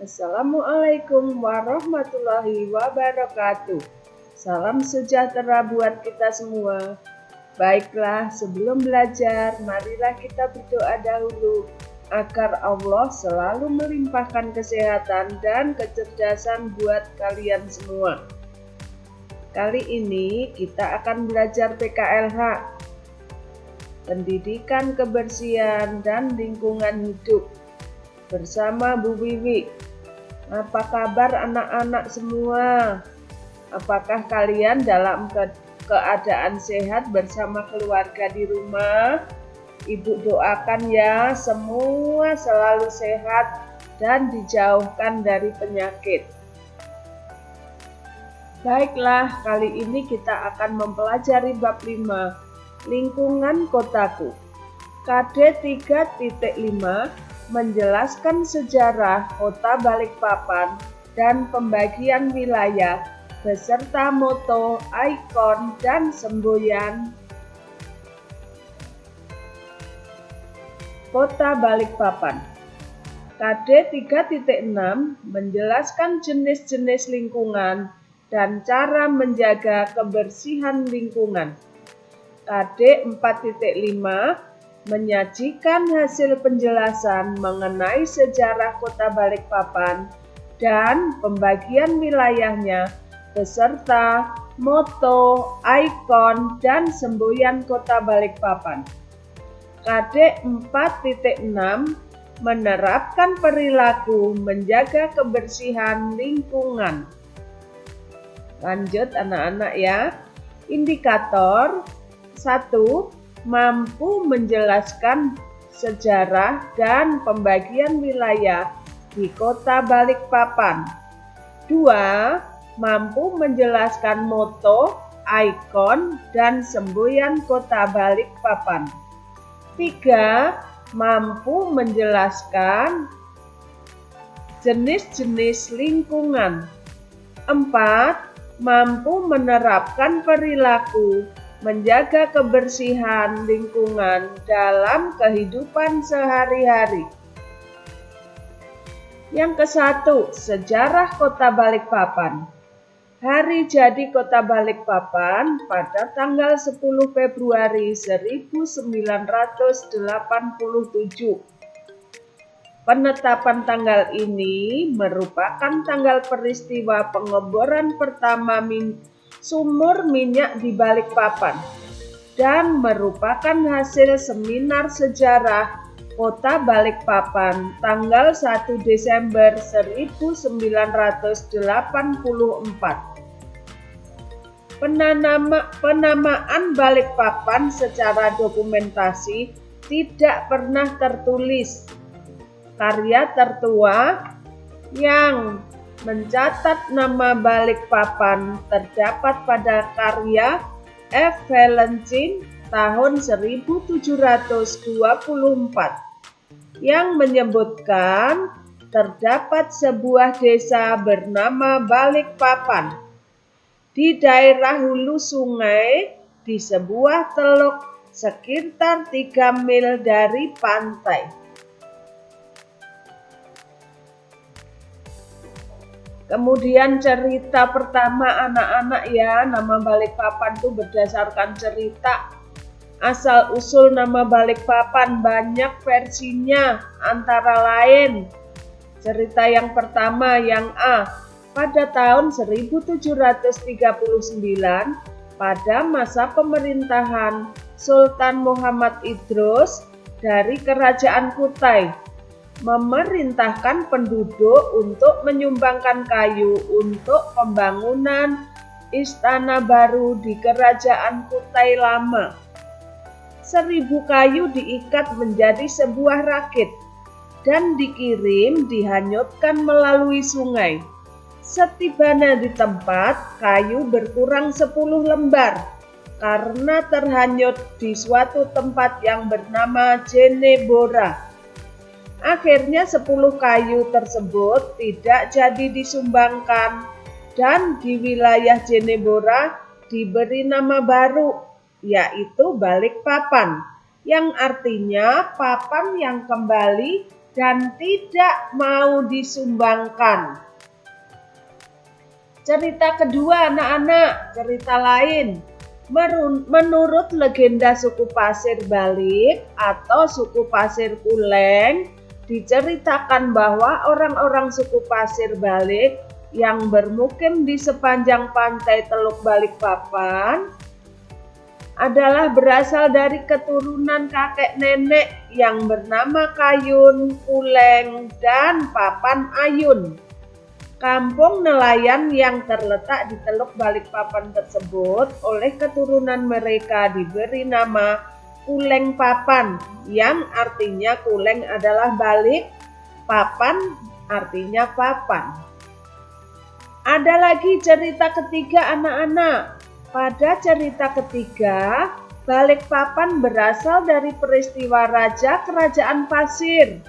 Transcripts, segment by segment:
Assalamualaikum warahmatullahi wabarakatuh. Salam sejahtera buat kita semua. Baiklah, sebelum belajar, marilah kita berdoa dahulu agar Allah selalu melimpahkan kesehatan dan kecerdasan buat kalian semua. Kali ini kita akan belajar PKLH, Pendidikan Kebersihan dan Lingkungan Hidup, bersama Bu Wiwi. Apa kabar anak-anak semua? Apakah kalian dalam keadaan sehat bersama keluarga di rumah? Ibu doakan ya, semua selalu sehat dan dijauhkan dari penyakit. Baiklah, kali ini kita akan mempelajari bab 5, Lingkungan Kotaku. KD 3.5 menjelaskan sejarah Kota Balikpapan dan pembagian wilayah beserta moto, ikon, dan semboyan Kota Balikpapan. KD 3.6 menjelaskan jenis-jenis lingkungan dan cara menjaga kebersihan lingkungan. KD 4.5 menyajikan hasil penjelasan mengenai sejarah Kota Balikpapan dan pembagian wilayahnya beserta moto, ikon, dan semboyan Kota Balikpapan. KD 4.6 menerapkan perilaku menjaga kebersihan lingkungan. Lanjut anak-anak ya. Indikator 1. Mampu menjelaskan sejarah dan pembagian wilayah di Kota Balikpapan. 2. Mampu menjelaskan moto, ikon, dan semboyan Kota Balikpapan. 3. Mampu menjelaskan jenis-jenis lingkungan. 4. Mampu menerapkan perilaku menjaga kebersihan lingkungan dalam kehidupan sehari-hari. Yang ke-1, sejarah Kota Balikpapan. Hari jadi Kota Balikpapan pada tanggal 10 Februari 1987. Penetapan tanggal ini merupakan tanggal peristiwa pengeboran pertama sumur minyak di Balikpapan dan merupakan hasil seminar sejarah Kota Balikpapan tanggal 1 Desember 1984. Penamaan Balikpapan secara dokumentasi tidak pernah tertulis. Karya tertua yang mencatat nama Balikpapan terdapat pada karya F. Valentin tahun 1724 yang menyebutkan terdapat sebuah desa bernama Balikpapan di daerah hulu sungai di sebuah teluk sekitar 3 mil dari pantai. Kemudian cerita pertama anak-anak ya, nama Balikpapan itu berdasarkan cerita. Asal-usul nama Balikpapan banyak versinya, antara lain. Cerita yang pertama yang A, pada tahun 1739 pada masa pemerintahan Sultan Muhammad Idris dari Kerajaan Kutai, memerintahkan penduduk untuk menyumbangkan kayu untuk pembangunan istana baru di Kerajaan Kutai Lama. 1000 kayu diikat menjadi sebuah rakit dan dikirim dihanyutkan melalui sungai. Setibanya di tempat, kayu berkurang 10 lembar karena terhanyut di suatu tempat yang bernama Jenebora. Akhirnya 10 kayu tersebut tidak jadi disumbangkan dan di wilayah Jeneponto diberi nama baru, yaitu Balikpapan, yang artinya papan yang kembali dan tidak mau disumbangkan. Cerita kedua anak-anak, cerita lain. Menurut legenda suku Pasir Balik atau suku Pasir Kuleng, diceritakan bahwa orang-orang suku Pasir Balik yang bermukim di sepanjang pantai Teluk Balikpapan adalah berasal dari keturunan kakek nenek yang bernama Kayun, Kuleng, dan Papan Ayun. Kampung nelayan yang terletak di Teluk Balikpapan tersebut oleh keturunan mereka diberi nama Kuleng Papan, yang artinya kuleng adalah balik, papan artinya papan. Ada lagi cerita ketiga anak-anak. Pada cerita ketiga, Balikpapan berasal dari peristiwa Raja Kerajaan Pasir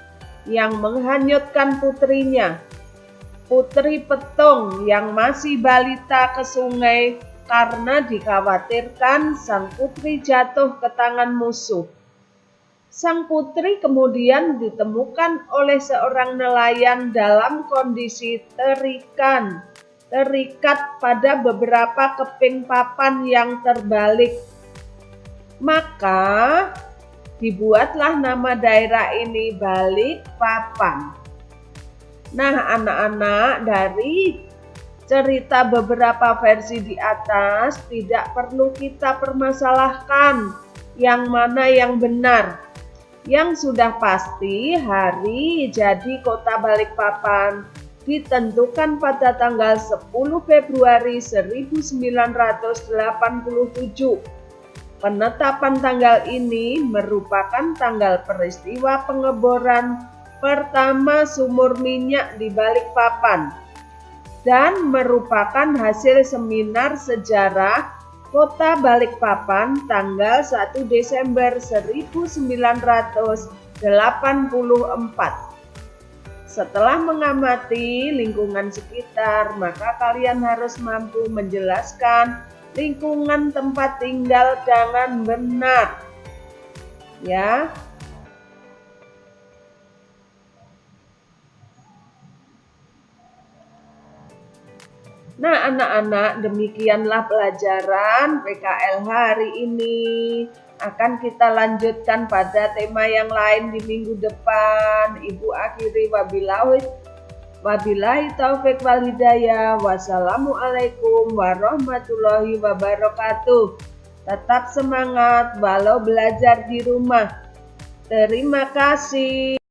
yang menghanyutkan putrinya, Putri Petong yang masih balita, ke sungai karena dikhawatirkan sang putri jatuh ke tangan musuh. Sang putri kemudian ditemukan oleh seorang nelayan dalam kondisi terikat pada beberapa keping papan yang terbalik. Maka dibuatlah nama daerah ini Balikpapan. Nah anak-anak, dari cerita beberapa versi di atas tidak perlu kita permasalahkan yang mana yang benar. Yang sudah pasti hari jadi kota Balikpapan ditentukan pada tanggal 10 Februari 1987. Penetapan tanggal ini merupakan tanggal peristiwa pengeboran pertama sumur minyak di Balikpapan dan merupakan hasil seminar sejarah Kota Balikpapan tanggal 1 Desember 1984. Setelah mengamati lingkungan sekitar, maka kalian harus mampu menjelaskan lingkungan tempat tinggal dengan benar. Ya. Nah anak-anak, demikianlah pelajaran PKL hari ini. Akan kita lanjutkan pada tema yang lain di minggu depan. Ibu akhiri wabillahi taufik wal hidayah. Wassalamualaikum warahmatullahi wabarakatuh. Tetap semangat walau belajar di rumah. Terima kasih.